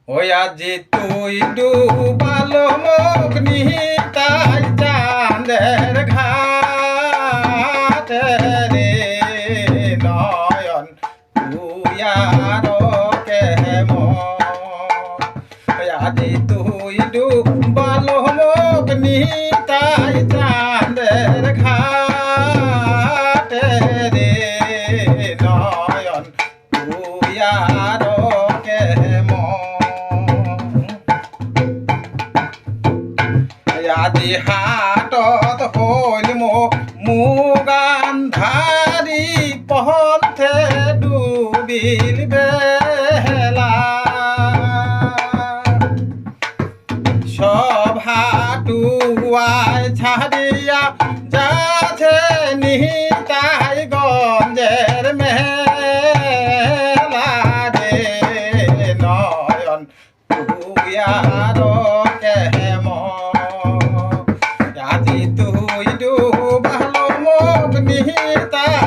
ওই আজি তুই ডুবালো মুখ নিতাই চাঁদের ঘাটে রে নয়ন তুই আর কেমন আজি তুই ডুবালো মুখ নিতাই চাঁদের ঘাটে রে নয়ন তুই আর আজি হাতত হইল মুগান্ধাৰী পথে ডুবিল বেলা সব হাটুয়াই ছাড়িয়া যাছে নিতাই গঞ্জের মেলা রে নয়ন তুই আর কেমন আজি তুই ডুবালো মুখ নিতাই